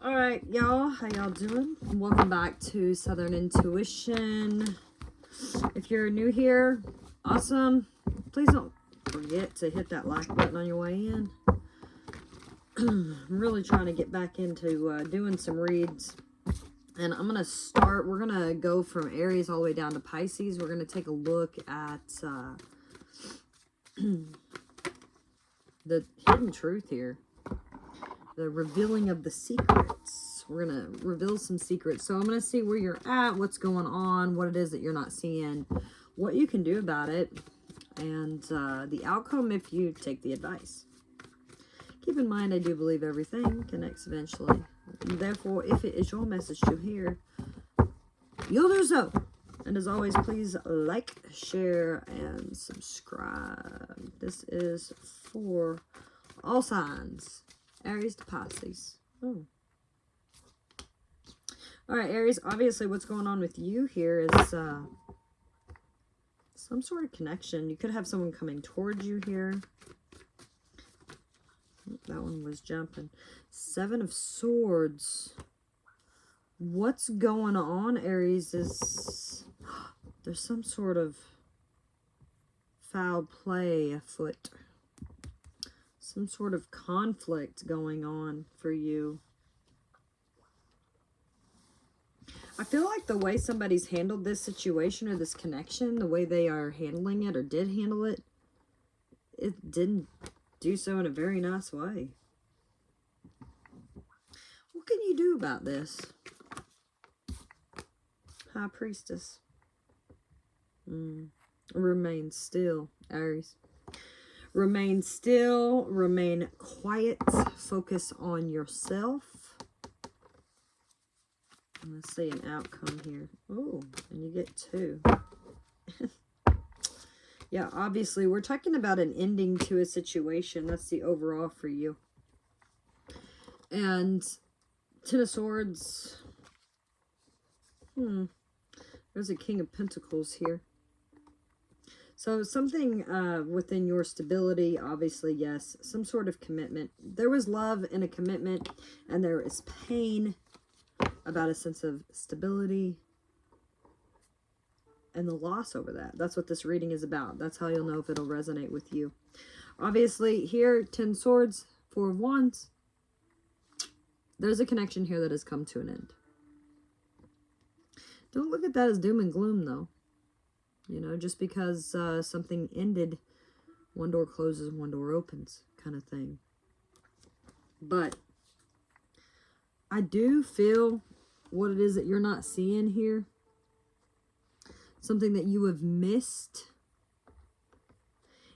All right, y'all, how y'all doing? Welcome back to Southern Intuition. If you're new here, awesome. Please don't forget to hit that like button on your way in. I'm really trying to get back into doing some reads. And I'm going to start, we're going to go from Aries all the way down to Pisces. We're going to take a look at the hidden truth here. The revealing of the secrets. We're going to reveal some secrets. So I'm going to see where you're at, what's going on, what it is that you're not seeing, what you can do about it, and the outcome if you take the advice. Keep in mind, I do believe everything connects eventually. Therefore, if it is your message to hear, you'll do so. And as always, please like, share, and subscribe. This is for all signs. Aries to Pisces. Oh. All right, Aries, obviously what's going on with you here is some sort of connection. You could have someone coming towards you here. That one was jumping. 7 of Swords. What's going on, Aries, is there's some sort of foul play afoot. Some sort of conflict going on for you. I feel like the way somebody's handled this situation or this connection, the way they are handling it or did handle it, it didn't do so in a very nice way. What can you do about this? High Priestess. Remain still, Aries. Remain still, remain quiet, focus on yourself. I'm going to see an outcome here. Oh, and you get 2. Yeah, obviously, we're talking about an ending to a situation. That's the overall for you. And 10 of Swords. There's a King of Pentacles here. So something within your stability, obviously, yes. Some sort of commitment. There was love in a commitment, and there is pain about a sense of stability and the loss over that. That's what this reading is about. That's how you'll know if it'll resonate with you. Obviously, here, 10 Swords, 4 of Wands. There's a connection here that has come to an end. Don't look at that as doom and gloom, though. You know, just because something ended, one door closes, one door opens, kind of thing. But I do feel what it is that you're not seeing here. Something that you have missed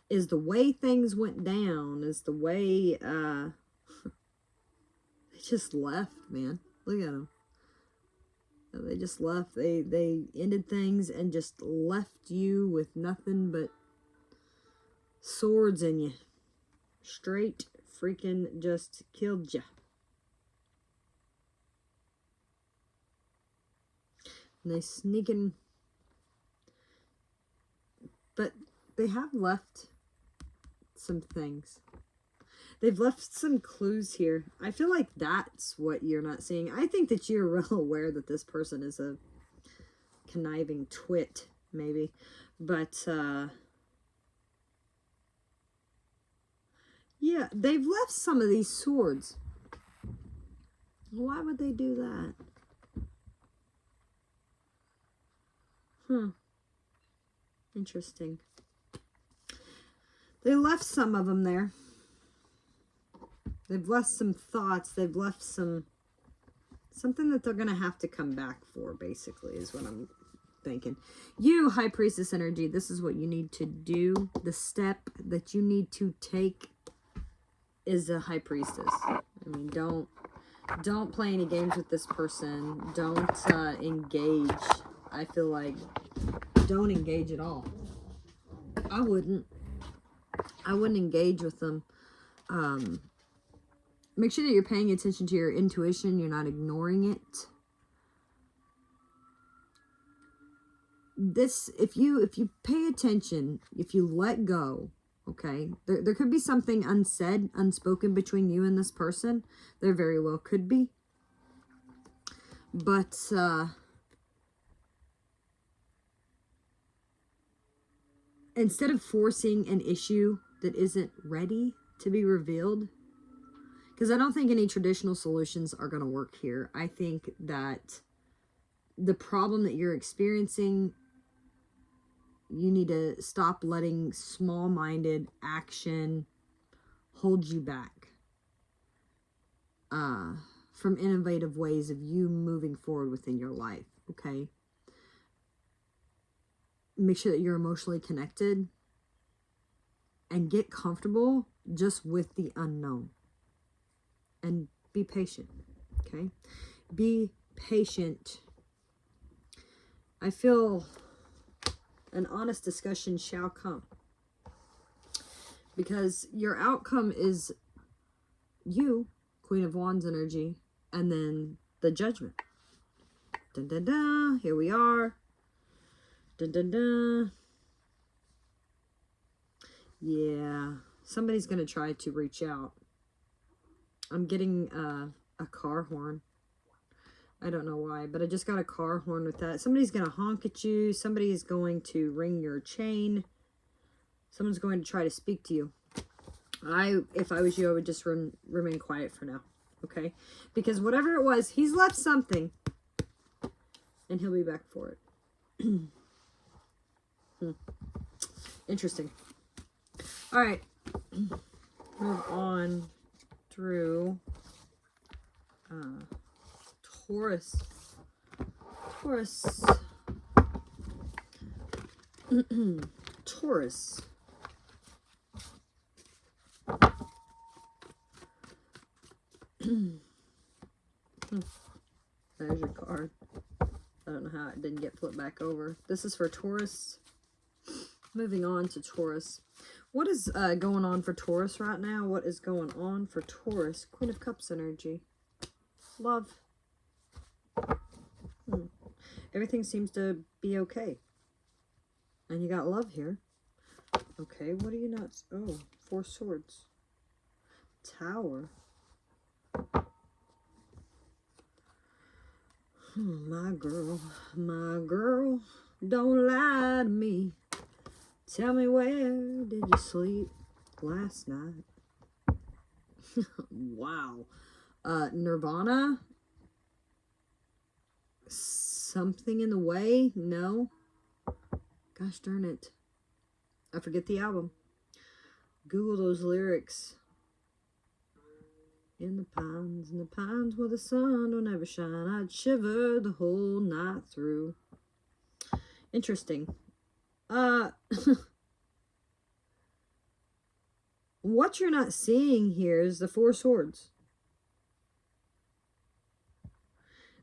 is the way things went down, is the way they just left, man. Look at them. They just left. They ended things and just left you with nothing but swords in you. Straight freaking just killed you. And they sneaking. But they have left some things. They've left some clues here. I feel like that's what you're not seeing. I think that you're well aware that this person is a conniving twit, maybe. But, yeah, they've left some of these swords. Why would they do that? Interesting. They left some of them there. They've left some thoughts. They've left something that they're going to have to come back for, basically, is what I'm thinking. You, High Priestess energy, this is what you need to do. The step that you need to take is a High Priestess. I mean, don't play any games with this person. Don't engage. I feel like don't engage at all. I wouldn't engage with them. Make sure that you're paying attention to your intuition. You're not ignoring it. This, if you pay attention, if you let go, okay, there could be something unsaid, unspoken between you and this person. There very well could be. But instead of forcing an issue that isn't ready to be revealed, because I don't think any traditional solutions are going to work here. I think that the problem that you're experiencing, you need to stop letting small-minded action hold you back from innovative ways of you moving forward within your life, okay? Make sure that you're emotionally connected and get comfortable just with the unknown. And be patient, okay? Be patient. I feel an honest discussion shall come. Because your outcome is you, Queen of Wands energy, and then the Judgment. Dun, dun, dun. Here we are. Dun, dun, dun. Yeah. Somebody's going to try to reach out. I'm getting a car horn. I don't know why, but I just got a car horn with that. Somebody's going to honk at you. Somebody is going to ring your chain. Someone's going to try to speak to you. If I was you, I would just remain quiet for now. Okay? Because whatever it was, he's left something. And he'll be back for it. Interesting. All right. Move on through Taurus. Taurus. Taurus. There's your card. I don't know how it didn't get flipped back over. This is for Taurus. Moving on to Taurus. What is going on for Taurus right now? What is going on for Taurus? Queen of Cups energy. Love. Everything seems to be okay. And you got love here. Okay, what are you not? Oh, 4 swords. Tower. My girl, don't lie to me. Tell me, where did you sleep last night? Wow. Nirvana? Something in the way? No. Gosh darn it. I forget the album. Google those lyrics. In the pines where the sun don't ever shine, I'd shiver the whole night through. Interesting. What you're not seeing here is the 4 swords.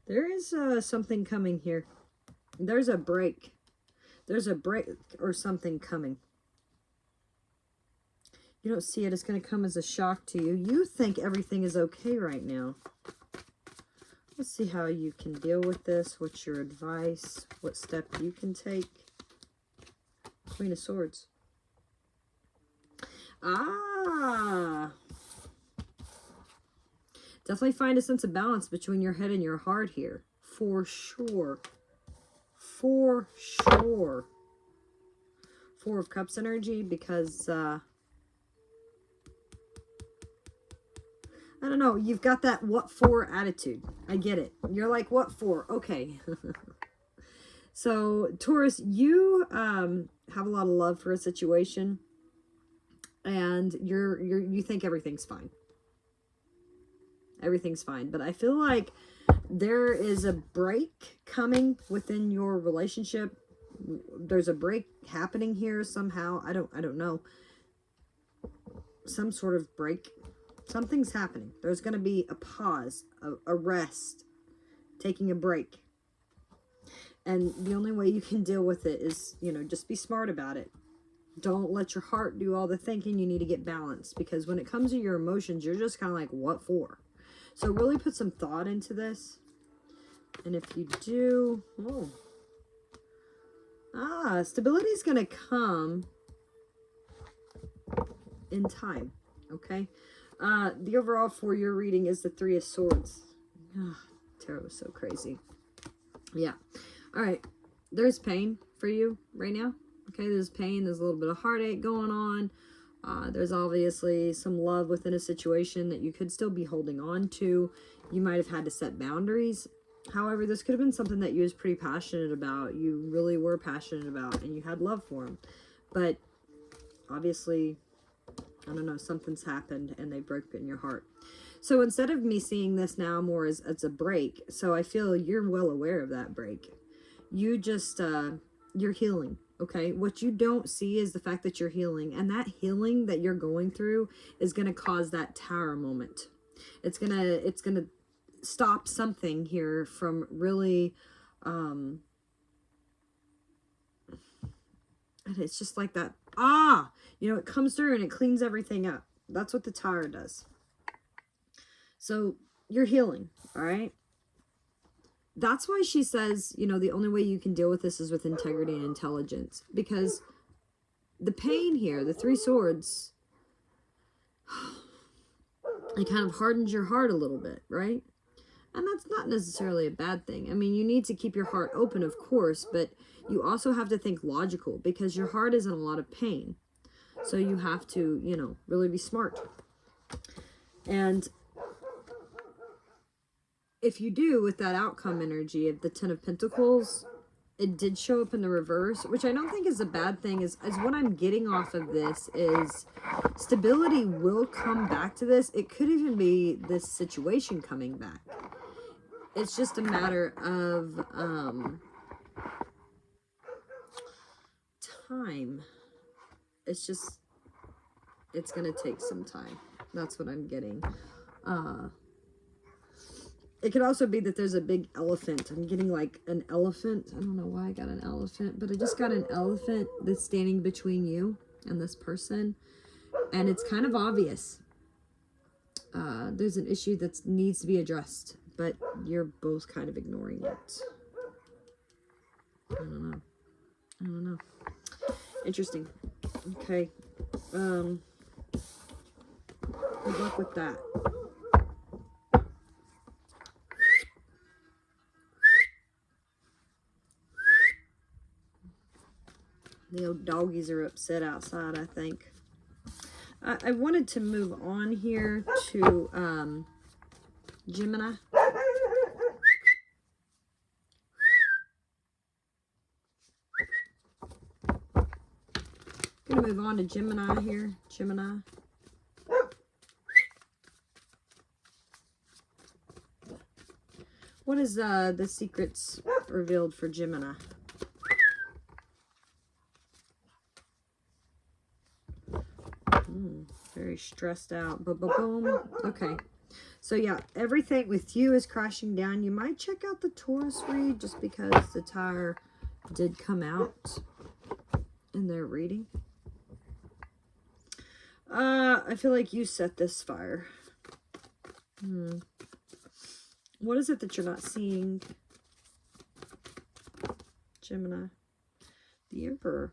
There is something coming here. There's a break. There's a break or something coming. You don't see it. It's going to come as a shock to you. You think everything is okay right now. Let's see how you can deal with this. What's your advice? What step you can take? Queen of Swords. Definitely find a sense of balance between your head and your heart here. For sure. For sure. 4 of Cups energy, because I don't know. You've got that what for attitude. I get it. You're like, what for? Okay. So, Taurus, you have a lot of love for a situation, and you think everything's fine. Everything's fine. But I feel like there is a break coming within your relationship. There's a break happening here somehow. I don't know. Some sort of break. Something's happening. There's going to be a pause, a rest, taking a break. And the only way you can deal with it is, just be smart about it. Don't let your heart do all the thinking. You need to get balanced, because when it comes to your emotions, you're just kind of like, what for? So really put some thought into this. And if you do, stability is going to come in time, okay? The overall for your reading is the 3 of Swords. Tarot is so crazy. Yeah. All right. There's pain for you right now. Okay, there's pain. There's a little bit of heartache going on. There's obviously some love within a situation that you could still be holding on to. You might have had to set boundaries. However, this could have been something that you was pretty passionate about. You really were passionate about, and you had love for him. But obviously, I don't know, something's happened and they've broken your heart. So instead of me seeing this now more as a break, so I feel you're well aware of that break. You just, you're healing. Okay, what you don't see is the fact that you're healing, and that healing that you're going through is going to cause that tower moment. It's gonna stop something here from really, and it's just like that. It comes through and it cleans everything up. That's what the tower does. So you're healing, all right. That's why she says, the only way you can deal with this is with integrity and intelligence, because the pain here, the Three Swords, it kind of hardens your heart a little bit, right? And that's not necessarily a bad thing. I mean, you need to keep your heart open, of course, but you also have to think logical, because your heart is in a lot of pain. So you have to, really be smart. And if you do, with that outcome energy of the Ten of Pentacles, it did show up in the reverse, which I don't think is a bad thing. Is what I'm getting off of this is stability will come back to this. It could even be this situation coming back. It's just a matter of time. It's going to take some time. That's what I'm getting. It could also be that there's a big elephant. I'm getting like an elephant. I don't know why I got an elephant, but I just got an elephant that's standing between you and this person. And it's kind of obvious. There's an issue that needs to be addressed, but you're both kind of ignoring it. I don't know. Interesting. Okay. Good luck with that. The old doggies are upset outside, I think. I wanted to move on here to Gemini. I'm going to move on to Gemini here. Gemini. What is the secrets revealed for Gemini? Very stressed out. Boom. Okay. So yeah, everything with you is crashing down. You might check out the Taurus read just because the Tower did come out in their reading. I feel like you set this fire. What is it that you're not seeing, Gemini? The Emperor.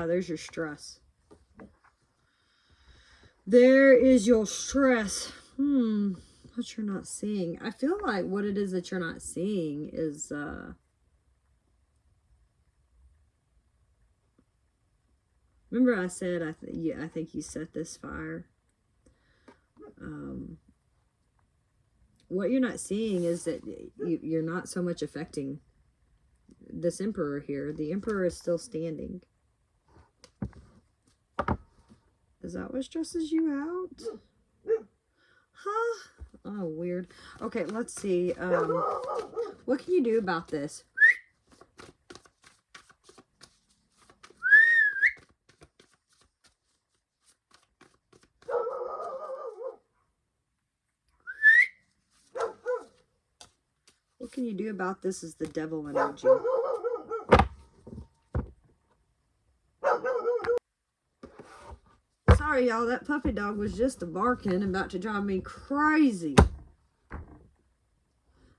There's your stress. There is your stress. What you're not seeing. I feel like what it is that you're not seeing is, remember I said, I think you set this fire. What you're not seeing is that you're not so much affecting this Emperor here. The Emperor is still standing. Is that what stresses you out? Huh? Oh, weird. Okay, let's see. What can you do about this? What can you do about this is the Devil energy. Sorry, y'all. That puppy dog was just barking, about to drive me crazy.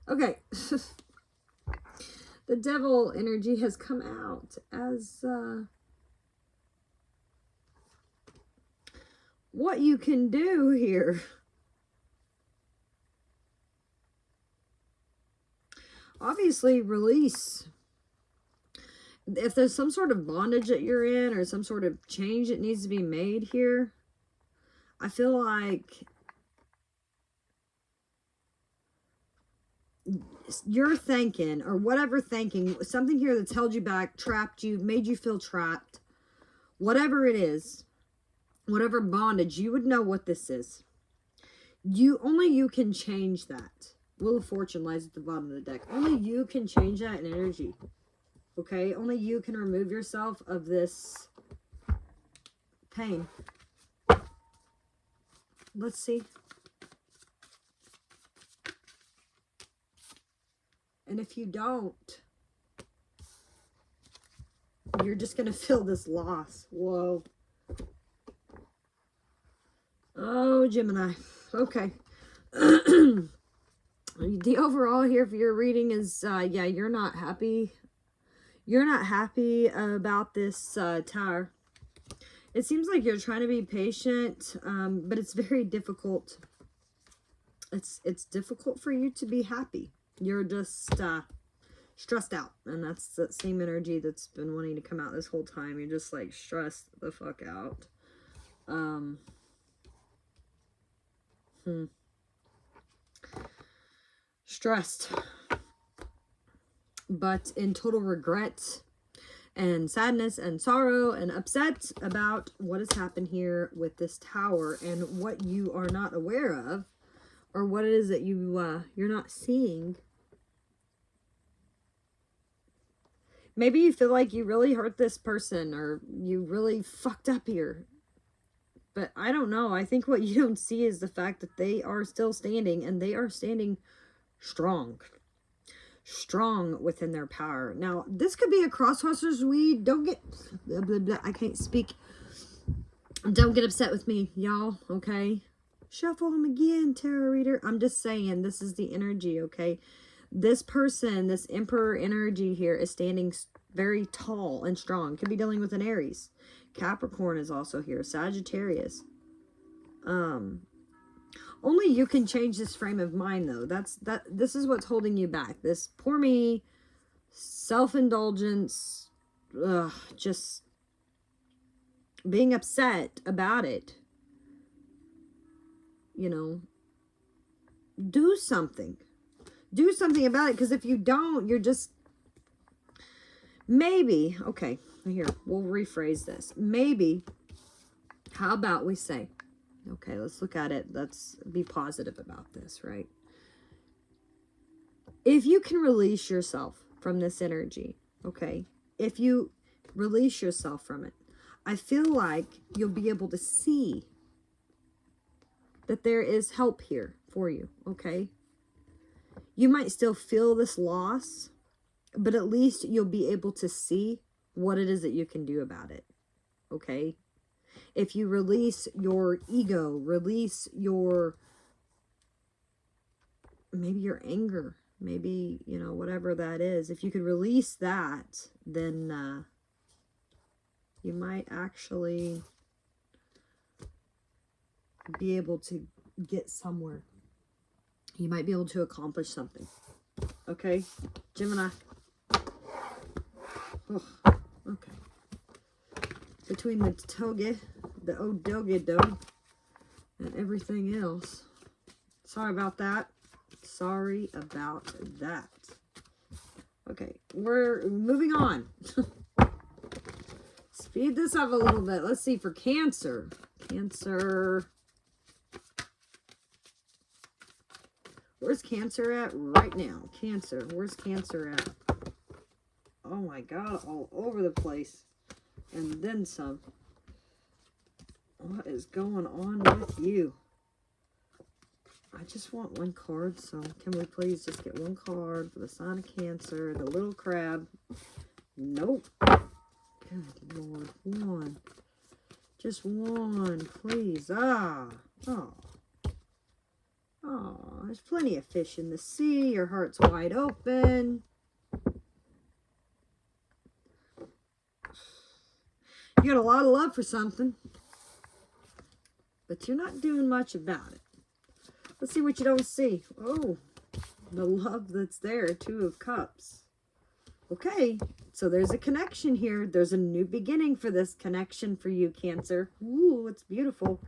Okay. The Devil energy has come out as what you can do here. Obviously, release. If there's some sort of bondage that you're in or some sort of change that needs to be made here, I feel like you're thinking, or whatever thinking, something here that's held you back, trapped you, made you feel trapped, whatever it is, whatever bondage, you would know what this is. Only you can change that. Wheel of Fortune lies at the bottom of the deck. Only you can change that in energy. Okay? Only you can remove yourself of this pain. Let's see. And if you don't, you're just going to feel this loss. Whoa. Oh, Gemini. Okay. The overall here for your reading is, yeah, you're not happy. You're not happy about this tower. It seems like you're trying to be patient, but it's very difficult. It's difficult for you to be happy. You're just stressed out, and that's that same energy that's been wanting to come out this whole time. You're just like stressed the fuck out. Stressed, but in total regret and sadness and sorrow and upset about what has happened here with this tower and what you are not aware of, or what it is that you're not seeing. Maybe you feel like you really hurt this person, or you really fucked up here. But I don't know. I think what you don't see is the fact that they are still standing, and they are standing strong. Strong within their power. Now, this could be a crosswatcher's weed. Don't get... Blah, blah, blah. I can't speak. Don't get upset with me, y'all, okay? Shuffle them again, tarot reader. I'm just saying, this is the energy, okay? This person, this Emperor energy here is standing very tall and strong. Could be dealing with an Aries. Capricorn is also here. Sagittarius. Only you can change this frame of mind, though. This is what's holding you back. This poor me, self-indulgence, just being upset about it. You know, do something. Do something about it, because if you don't, you're just... Maybe, okay, here, we'll rephrase this. Maybe, how about we say, okay, let's look at it. Let's be positive about this, right? If you can release yourself from this energy, okay? If you release yourself from it, I feel like you'll be able to see that there is help here for you, okay? You might still feel this loss, but at least you'll be able to see what it is that you can do about it, okay? If you release your ego, release your, maybe your anger, maybe, you know, whatever that is. If you could release that, then you might actually be able to get somewhere. You might be able to accomplish something. Okay, Gemini. Oh, okay. Between the toge, the odogedo, and everything else. Sorry about that. Sorry about that. Okay, we're moving on. Speed this up a little bit. Let's see, for Cancer. Cancer. Where's Cancer at right now? Cancer. Where's Cancer at? Oh my God, all over the place. And then some. What is going on with you? I just want one card, so can we please just get one card for the sign of Cancer, the little crab? Nope. Good Lord, one. Just one, please. Oh. Oh, there's plenty of fish in the sea. Your heart's wide open. You got a lot of love for something. but you're not doing much about it. Let's see what you don't see. Oh, the love that's there. 2 of Cups. Okay, so there's a connection here. There's a new beginning for this connection for you, Cancer. Ooh, it's beautiful.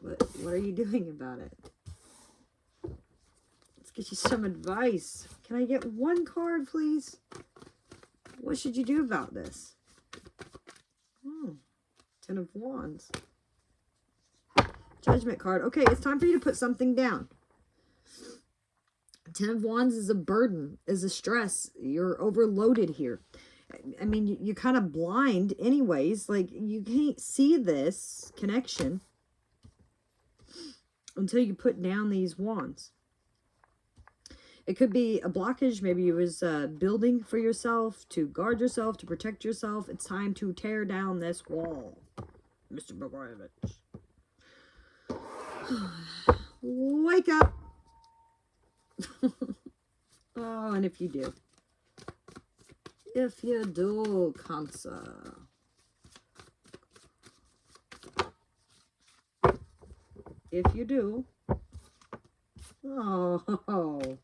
What are you doing about it? Let's get you some advice. Can I get 1 card, please? What should you do about this? Oh, 10 of Wands. Judgment card. Okay, it's time for you to put something down. 10 of Wands is a burden, is a stress. You're overloaded here. I mean, you're kind of blind anyways. Like, you can't see this connection until you put down these wands. It could be a blockage. Maybe you was building for yourself, to guard yourself, to protect yourself. It's time to tear down this wall, Mr. Bogdanovich. Wake up. Oh, and if you do, Cancer. If you do, oh,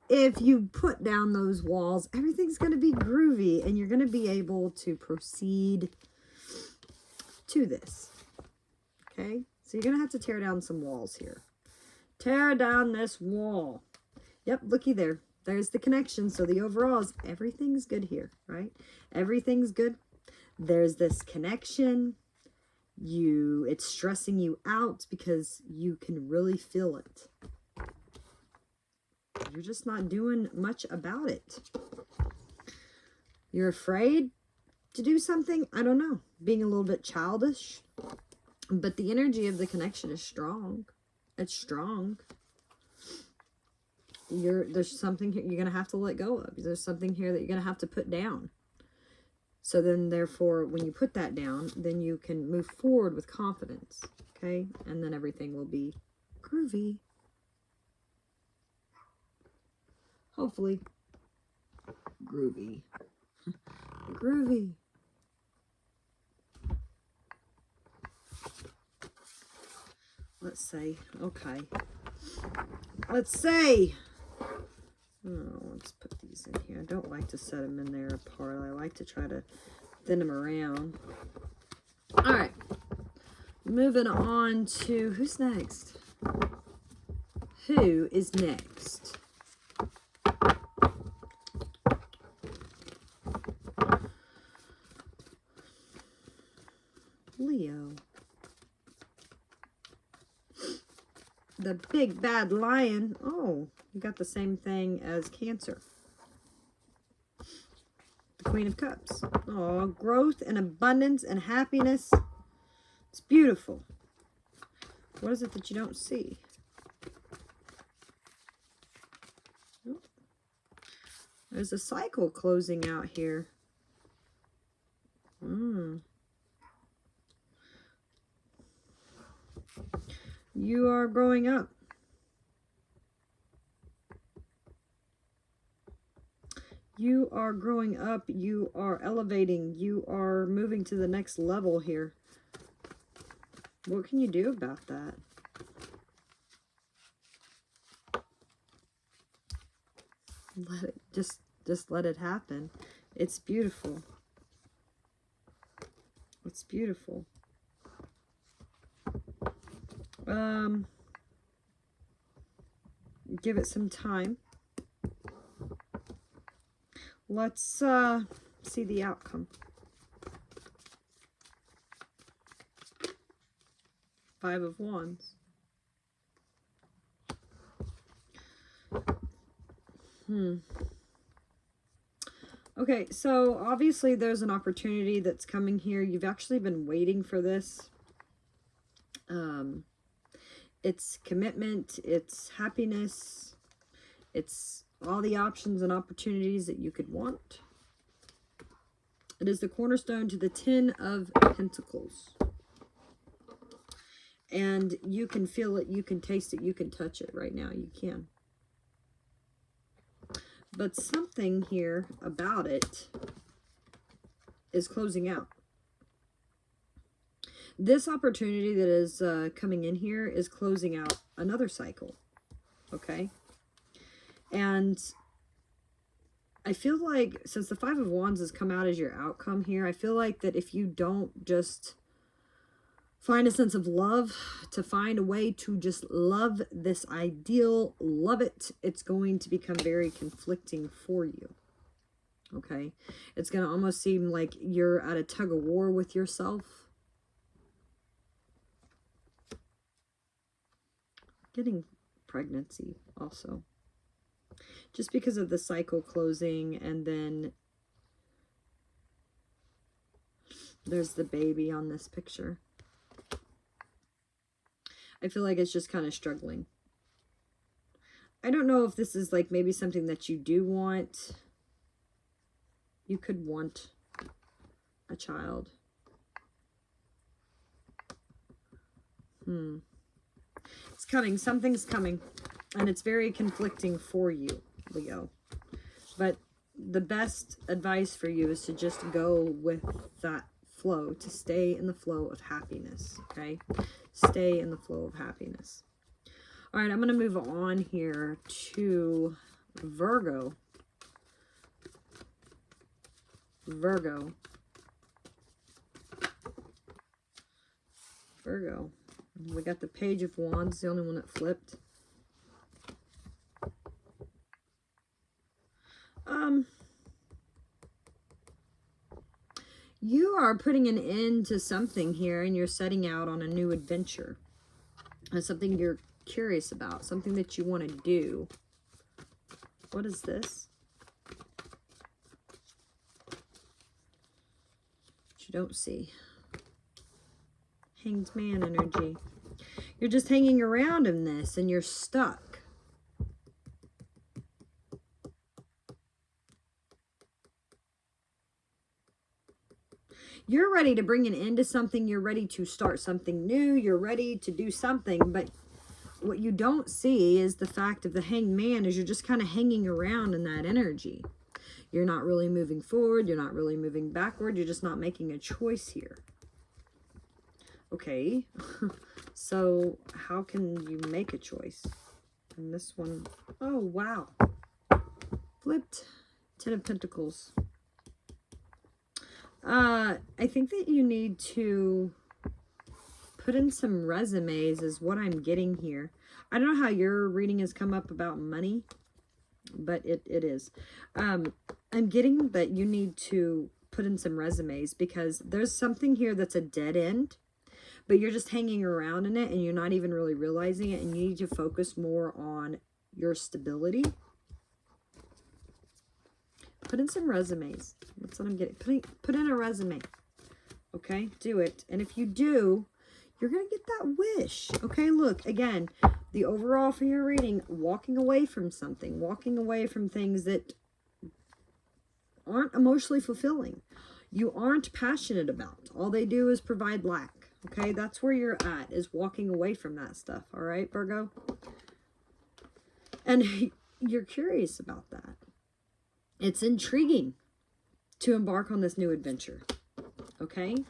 if you put down those walls, everything's going to be groovy and you're going to be able to proceed to this. Okay, so you're going to have to tear down some walls here. Tear down this wall. Yep, looky there. There's the connection. So the overall is everything's good here, right? Everything's good. There's this connection. It's stressing you out because you can really feel it. You're just not doing much about it. You're afraid to do something? I don't know. Being a little bit childish. But the energy of the connection is strong. It's strong. There's something here you're going to have to let go of. There's something here that you're going to have to put down. So then, therefore, when you put that down, then you can move forward with confidence. Okay? And then everything will be groovy. Hopefully. Groovy. Groovy. Let's say, okay. Let's say, let's put these in here. I don't like to set them in there apart. I like to try to thin them around. All right. Moving on to, who's next? Who is next? Leo. The big bad lion. Oh, you got the same thing as Cancer. The Queen of Cups. Oh, growth and abundance and happiness. It's beautiful. What is it that you don't see? Oh. There's a cycle closing out here. You are growing up. You are growing up. You are elevating. You are moving to the next level here. What can you do about that? Let it just let it happen. It's beautiful. It's beautiful. Give it some time. Let's see the outcome. 5 of Wands. Okay, so obviously there's an opportunity that's coming here. You've actually been waiting for this. It's commitment, it's happiness, it's all the options and opportunities that you could want. It is the cornerstone to the 10 of Pentacles. And you can feel it, you can taste it, you can touch it right now. You can. But something here about it is closing out. This opportunity that is coming in here is closing out another cycle. Okay. And I feel like since the Five of Wands has come out as your outcome here, I feel like that if you don't just find a sense of love, to find a way to just love this ideal, love it, it's going to become very conflicting for you. Okay? It's going to almost seem like you're at a tug of war with yourself. Getting pregnancy also. Just because of the cycle closing, and then there's the baby on this picture. I feel like it's just kind of struggling. I don't know if this is like maybe something that you do want. You could want a child. It's coming. Something's coming. And it's very conflicting for you, Leo. But the best advice for you is to just go with that flow, to stay in the flow of happiness, okay? Stay in the flow of happiness. All right, I'm going to move on here to Virgo. Virgo. We got the Page of Wands, the only one that flipped. You are putting an end to something here, and you're setting out on a new adventure. It's something you're curious about, something that you want to do. What is this? What you don't see. Hanged Man energy. You're just hanging around in this, and you're stuck. You're ready to bring an end to something. You're ready to start something new. You're ready to do something. But what you don't see is the fact of the Hanged Man is you're just kind of hanging around in that energy. You're not really moving forward. You're not really moving backward. You're just not making a choice here. Okay. So how can you make a choice? And this one, oh, wow. Flipped. Ten of Pentacles. I think that you need to put in some resumes is what I'm getting here. I don't know how your reading has come up about money, but it is. I'm getting that you need to put in some resumes because there's something here that's a dead end, but you're just hanging around in it and you're not even really realizing it, and you need to focus more on your stability. Put in some resumes. That's what I'm getting. Put in a resume. Okay? Do it. And if you do, you're going to get that wish. Okay? Look, again, the overall for your reading, walking away from something. Walking away from things that aren't emotionally fulfilling. You aren't passionate about. All they do is provide lack. Okay? That's where you're at, is walking away from that stuff. All right, Virgo? And you're curious about that. It's intriguing to embark on this new adventure, okay?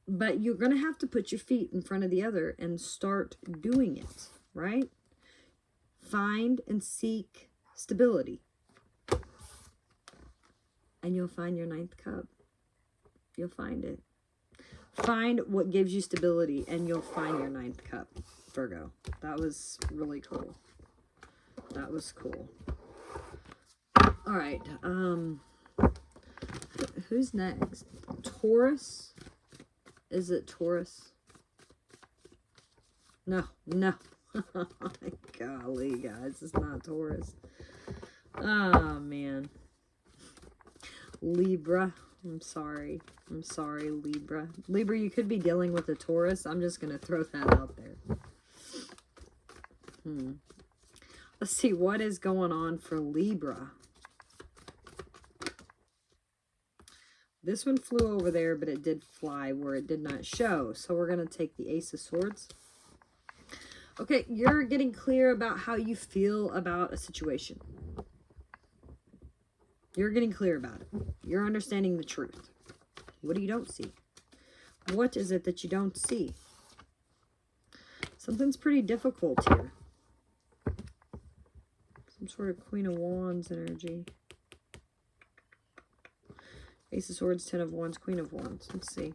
But you're going to have to put your feet in front of the other and start doing it, right? Find and seek stability. And you'll find your ninth cup. You'll find it. Find what gives you stability, and you'll find your ninth cup, Virgo. That was really cool. That was cool. All right, who's next? Taurus? Is it Taurus? No. Golly, guys, it's not Taurus. Oh, man. Libra. I'm sorry, Libra. Libra, you could be dealing with a Taurus. I'm just going to throw that out there. Let's see what is going on for Libra. This one flew over there, but it did fly where it did not show. So we're going to take the Ace of Swords. Okay, you're getting clear about how you feel about a situation. You're getting clear about it. You're understanding the truth. What do you don't see? What is it that you don't see? Something's pretty difficult here. Some sort of Queen of Wands energy. Ace of Swords, Ten of Wands, Queen of Wands. Let's see.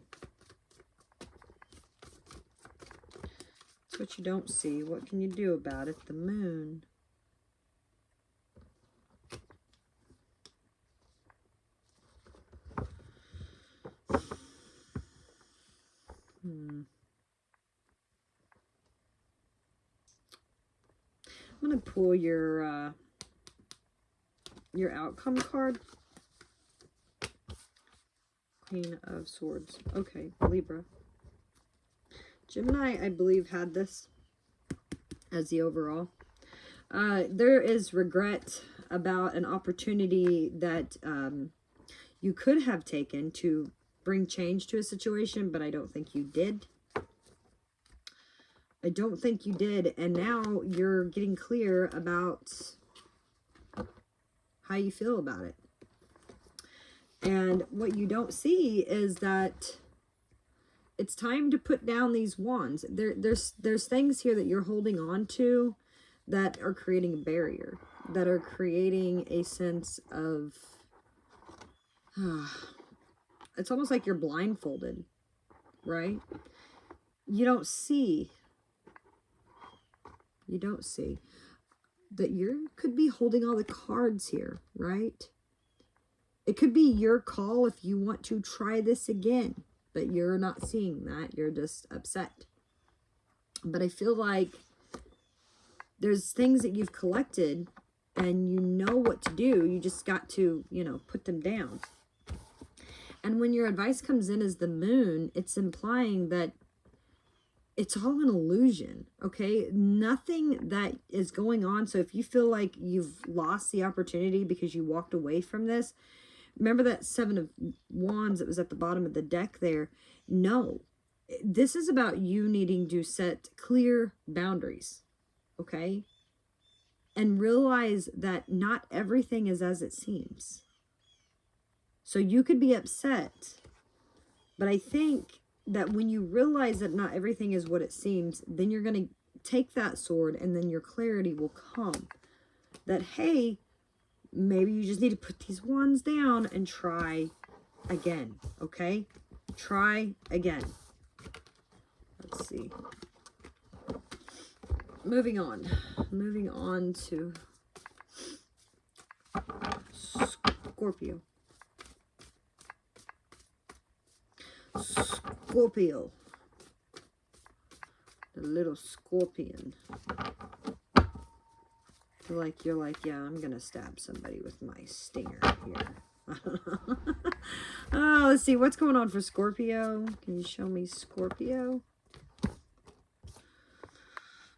That's what you don't see. What can you do about it? The Moon. I'm going to pull your outcome card. Queen of Swords. Okay, Libra. Gemini, I believe, had this as the overall. There is regret about an opportunity that you could have taken to bring change to a situation, but I don't think you did. I don't think you did, and now you're getting clear about how you feel about it. And what you don't see is that it's time to put down these wands. There's things here that you're holding on to that are creating a barrier, that are creating a sense of, it's almost like you're blindfolded, right? You don't see that you could be holding all the cards here, right? It could be your call if you want to try this again, but you're not seeing that. You're just upset. But I feel like there's things that you've collected and you know what to do. You just got to, put them down. And when your advice comes in as the Moon, it's implying that it's all an illusion, okay? Nothing that is going on. So if you feel like you've lost the opportunity because you walked away from this, remember that Seven of Wands that was at the bottom of the deck there? No, this is about you needing to set clear boundaries, okay? And realize that not everything is as it seems. So you could be upset, but I think that when you realize that not everything is what it seems, then you're going to take that sword and then your clarity will come. That, hey, maybe you just need to put these wands down and try again, okay? Try again. Let's see. Moving on. Moving on to Scorpio. Scorpio. The little scorpion. I feel like you're like, yeah, I'm going to stab somebody with my stinger here. I don't know. Oh, let's see. What's going on for Scorpio? Can you show me Scorpio?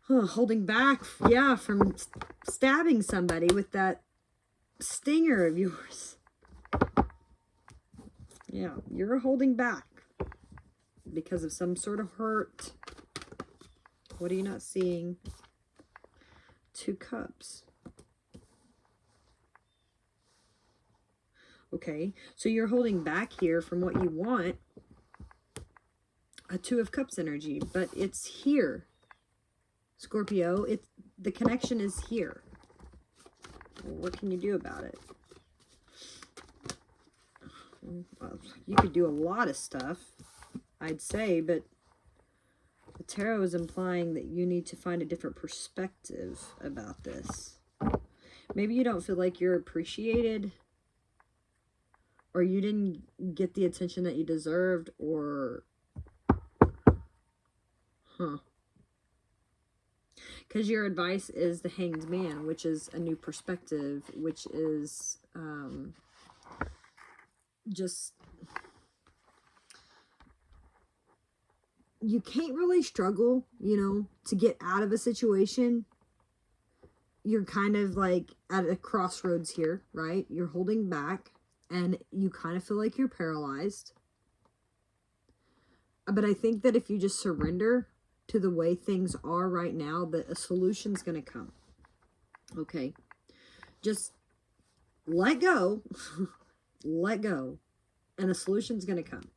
Oh, holding back, yeah, from stabbing somebody with that stinger of yours. Yeah, you're holding back because of some sort of hurt. What are you not seeing? Two Cups. Okay, so you're holding back here from what you want. A Two of Cups energy, but it's here. Scorpio, the connection is here. Well, what can you do about it? Well, you could do a lot of stuff, I'd say, but the tarot is implying that you need to find a different perspective about this. Maybe you don't feel like you're appreciated, or you didn't get the attention that you deserved, or because your advice is the Hanged Man, which is a new perspective, which is just, you can't really struggle, to get out of a situation. You're kind of like at a crossroads here, right? You're holding back and you kind of feel like you're paralyzed. But I think that if you just surrender to the way things are right now, that a solution's going to come. Okay. Just let go. Let go. And a solution's going to come.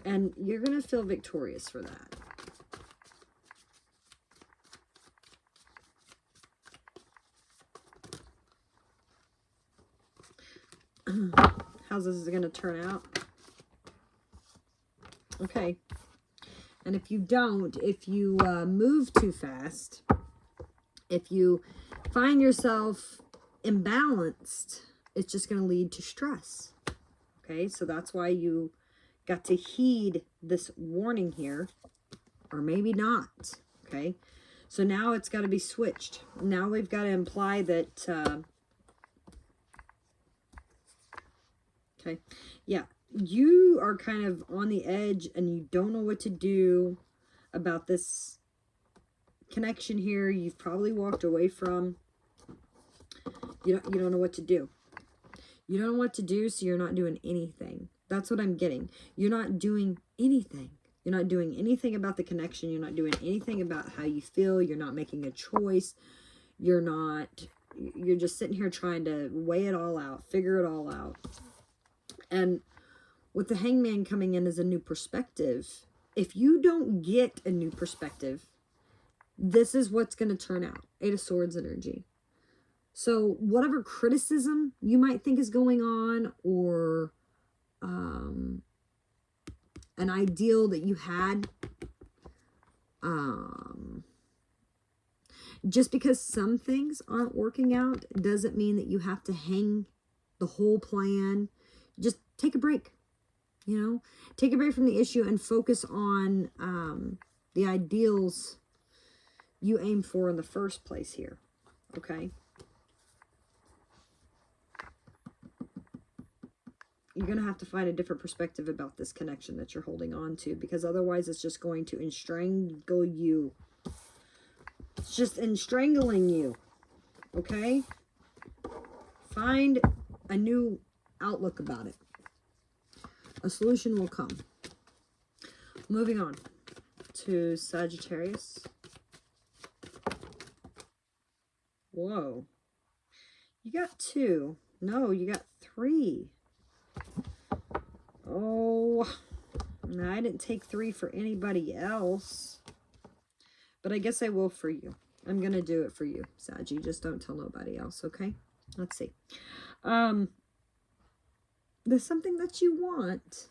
And you're going to feel victorious for that. How's this going to turn out? Okay. And if you don't, if you move too fast, if you find yourself imbalanced, it's just going to lead to stress. Okay, so that's why you got to heed this warning here, or maybe not. Okay, so now it's got to be switched. Now we've got to imply that, okay, yeah, you are kind of on the edge and you don't know what to do about this connection here. You've probably walked away from. You don't know what to do. You don't know what to do, so you're not doing anything. That's what I'm getting. You're not doing anything. You're not doing anything about the connection. You're not doing anything about how you feel. You're not making a choice. You're just sitting here trying to weigh it all out, figure it all out. And with the Hangman coming in as a new perspective, if you don't get a new perspective, this is what's going to turn out. 8 of Swords energy. So whatever criticism you might think is going on, or an ideal that you had, just because some things aren't working out doesn't mean that you have to hang the whole plan. Just take a break, take a break from the issue and focus on the ideals you aim for in the first place here. Okay. You're going to have to find a different perspective about this connection that you're holding on to, because otherwise it's just going to strangle you. It's just strangling you. Okay? Find a new outlook about it. A solution will come. Moving on to Sagittarius. Whoa. You got 2. No, you got 3. Oh, no, I didn't take 3 for anybody else. But I guess I will for you. I'm going to do it for you, Saggy. Just don't tell nobody else, okay? Let's see. There's something that you want.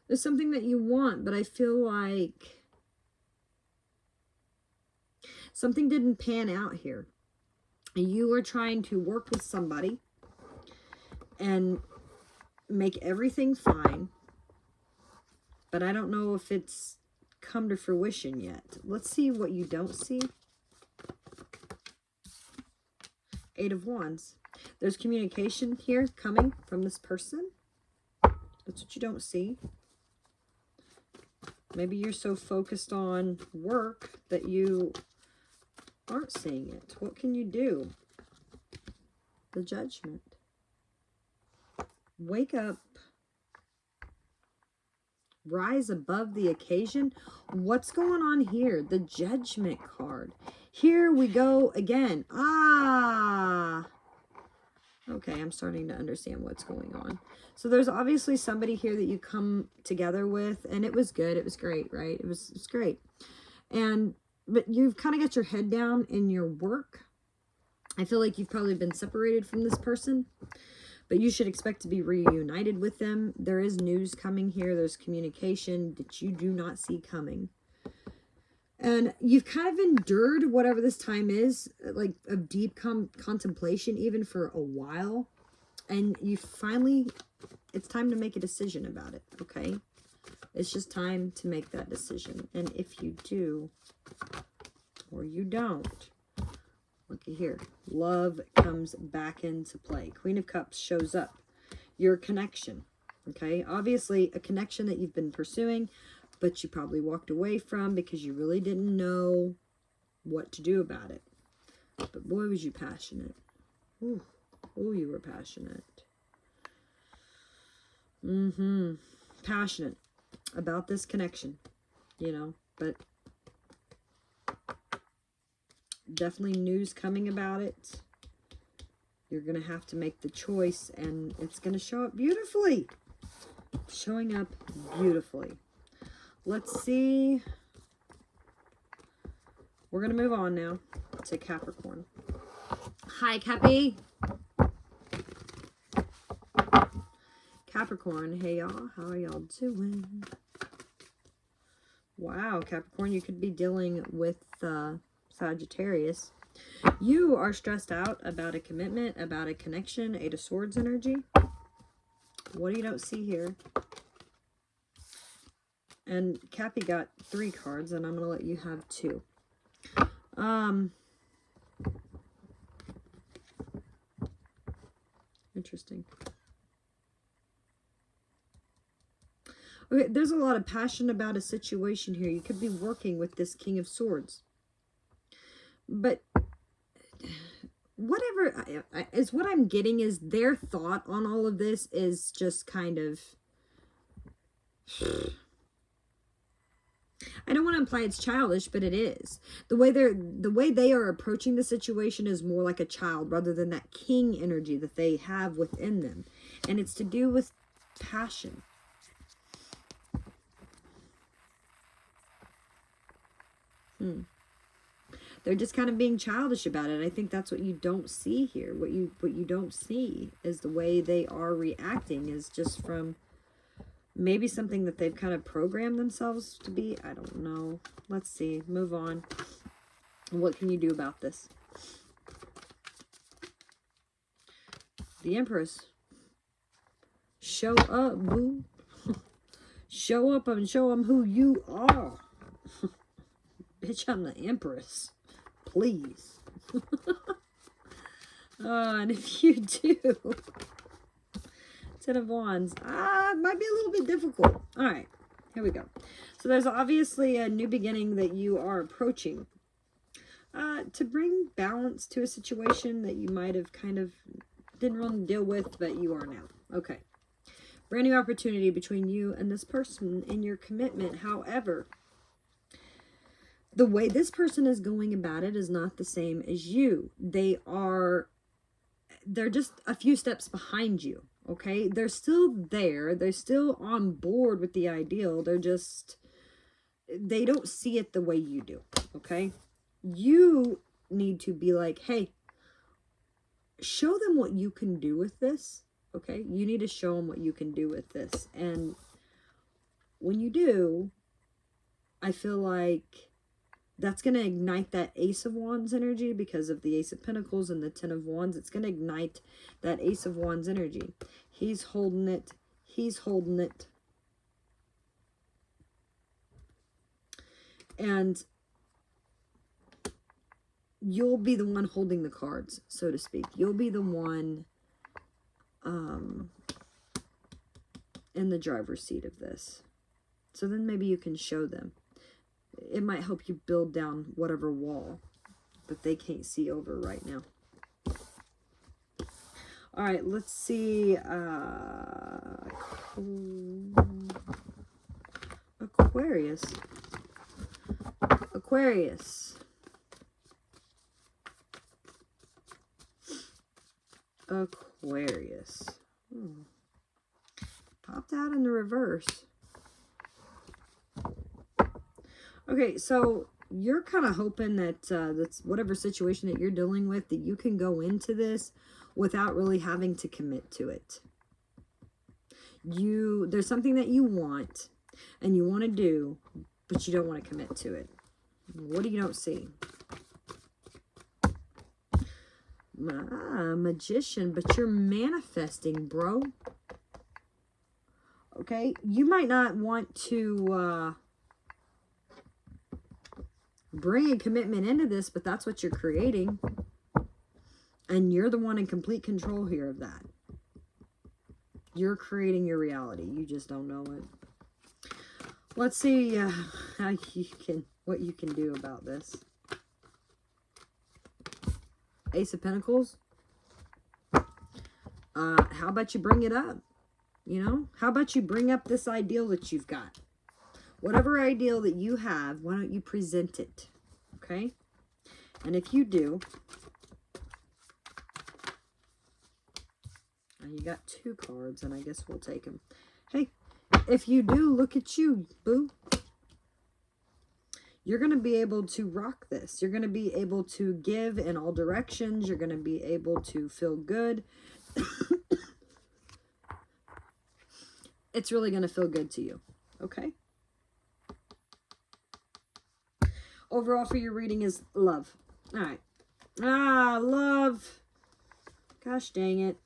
There's something that you want, but I feel like something didn't pan out here. You are trying to work with somebody and make everything fine, but I don't know if it's come to fruition yet. Let's see what you don't see. 8 of Wands. There's communication here coming from this person. That's what you don't see. Maybe you're so focused on work that you aren't seeing it. What can you do? The Judgment. Wake up. Rise above the occasion. What's going on here? The Judgment card. Here we go again. Okay, I'm starting to understand what's going on. So there's obviously somebody here that you come together with, and it was good. It was great, right? It was great. But you've kind of got your head down in your work. I feel like you've probably been separated from this person, but you should expect to be reunited with them. There is news coming here. There's communication that you do not see coming. And you've kind of endured whatever this time is, like of deep contemplation, even for a while. And you finally, it's time to make a decision about it, okay? It's just time to make that decision. And if you do, or you don't, looky here. Love comes back into play. Queen of Cups shows up. Your connection, okay? Obviously, a connection that you've been pursuing, but you probably walked away from because you really didn't know what to do about it. But boy, was you passionate. Ooh, you were passionate. Passionate about this connection, but definitely news coming about it. You're going to have to make the choice, and it's going to show up beautifully. Showing up beautifully. Let's see. We're going to move on now to Capricorn. Hi, Cappy. Capricorn, hey y'all. How are y'all doing? Wow, Capricorn, you could be dealing with Sagittarius. You are stressed out about a commitment, about a connection, Eight of Swords energy. What do you don't see here? And Cappy got 3 cards, and I'm going to let you have 2. Interesting. Okay, there's a lot of passion about a situation here. You could be working with this King of Swords. But whatever is what I'm getting is their thought on all of this is just kind of... I don't want to imply it's childish, but it is. The way they are approaching the situation is more like a child rather than that king energy that they have within them. And it's to do with passion. They're just kind of being childish about it. I think that's what you don't see here. What you don't see is the way they are reacting is just from maybe something that they've kind of programmed themselves to be. I don't know. Let's see. Move on. What can you do about this? The Empress. Show up, boo. Show up and show them who you are. Bitch, I'm the Empress. Please. And if you do... 10 of Wands. It might be a little bit difficult. All right. Here we go. So there's obviously a new beginning that you are approaching. To bring balance to a situation that you might have kind of didn't really deal with, but you are now. Okay. Brand new opportunity between you and this person in your commitment. However, the way this person is going about it is not the same as you. They're just a few steps behind you. Okay. They're still there. They're still on board with the ideal. They don't see it the way you do. Okay. You need to be like, hey, show them what you can do with this. Okay. You need to show them what you can do with this. And when you do, I feel like that's going to ignite that Ace of Wands energy because of the Ace of Pentacles and the 10 of Wands. It's going to ignite that Ace of Wands energy. He's holding it. He's holding it. And you'll be the one holding the cards, so to speak. You'll be the one in the driver's seat of this. So then maybe you can show them. It might help you build down whatever wall that they can't see over right now. All right, let's see. Aquarius. Aquarius. Aquarius. Popped out in the reverse. Okay, so you're kind of hoping that that's whatever situation that you're dealing with, that you can go into this without really having to commit to it. There's something that you want and you want to do, but you don't want to commit to it. What do you don't see? Magician, but you're manifesting, bro. Okay, you might not want to bring a commitment into this, but that's what you're creating. And you're the one in complete control here of that. You're creating your reality. You just don't know it. Let's see what you can do about this. Ace of Pentacles. How about you bring it up? You know, how about you bring up this ideal that you've got? Whatever ideal that you have, why don't you present it? Okay? And if you do, and you got 2 cards, and I guess we'll take them. Hey, if you do, look at you, boo. You're going to be able to rock this. You're going to be able to give in all directions. You're going to be able to feel good. It's really going to feel good to you. Okay? Overall for your reading is love. All right. Love. Gosh dang it.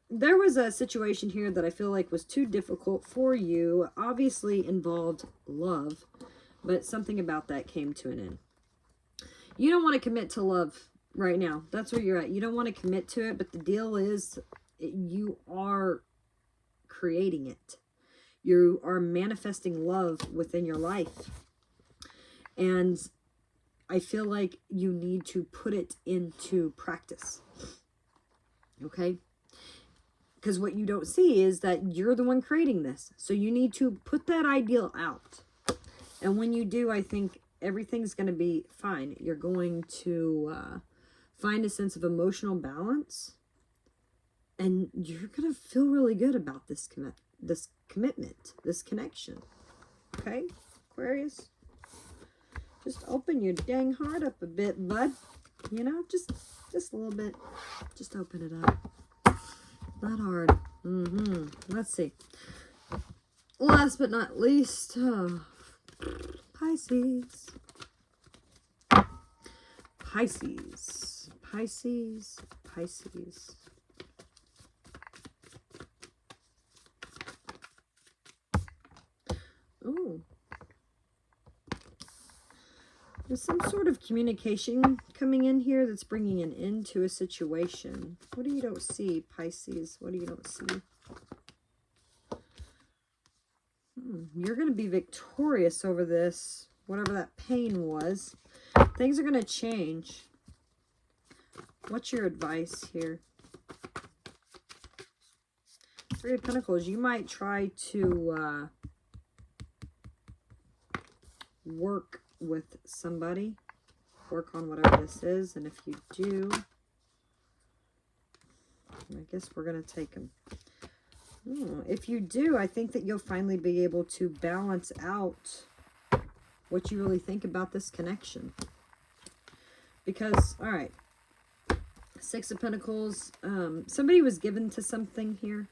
There was a situation here that I feel like was too difficult for you. Obviously involved love, but something about that came to an end. You don't want to commit to love right now. That's where you're at. You don't want to commit to it, but the deal is you are creating it. You are manifesting love within your life. And I feel like you need to put it into practice. Okay? Because what you don't see is that you're the one creating this. So you need to put that ideal out. And when you do, I think everything's going to be fine. You're going to find a sense of emotional balance. And you're going to feel really good about this commitment, this connection. Okay, Aquarius? Just open your dang heart up a bit, bud. You know, just a little bit. Just open it up. Not hard. Let's see. Last but not least, Pisces. Pisces. Pisces. Pisces. Ooh. There's some sort of communication coming in here that's bringing an end to a situation. What do you don't see, Pisces? What do you don't see? You're going to be victorious over this, whatever that pain was. Things are going to change. What's your advice here? Three of Pentacles. You might try to work with somebody. Work on whatever this is. And if you do, I guess we're going to take them. If you do, I think that you'll finally be able to balance out what you really think about this connection. Because, all right, Six of Pentacles, somebody was given to something here.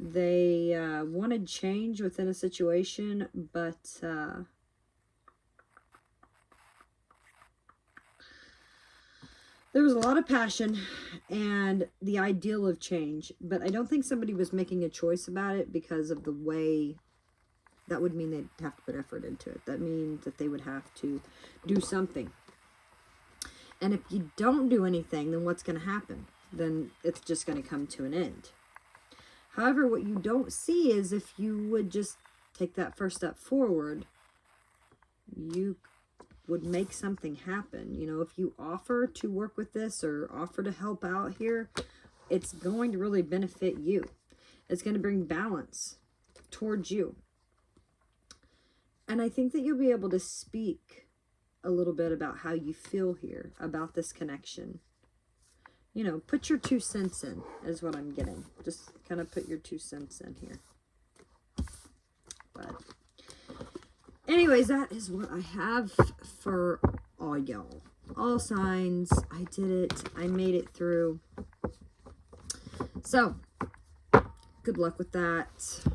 They wanted change within a situation, but there was a lot of passion and the ideal of change, but I don't think somebody was making a choice about it because of the way. That would mean they'd have to put effort into it. That means that they would have to do something. And if you don't do anything, then what's going to happen? Then it's just going to come to an end. However, what you don't see is if you would just take that first step forward, you would make something happen. You know, if you offer to work with this or offer to help out here, it's going to really benefit you. It's going to bring balance towards you. And I think that you'll be able to speak a little bit about how you feel here, about this connection. You know, put your 2 cents in, is what I'm getting. Just kind of put your 2 cents in here. But anyways, that is what I have for all y'all. All signs. I did it. I made it through. So, good luck with that.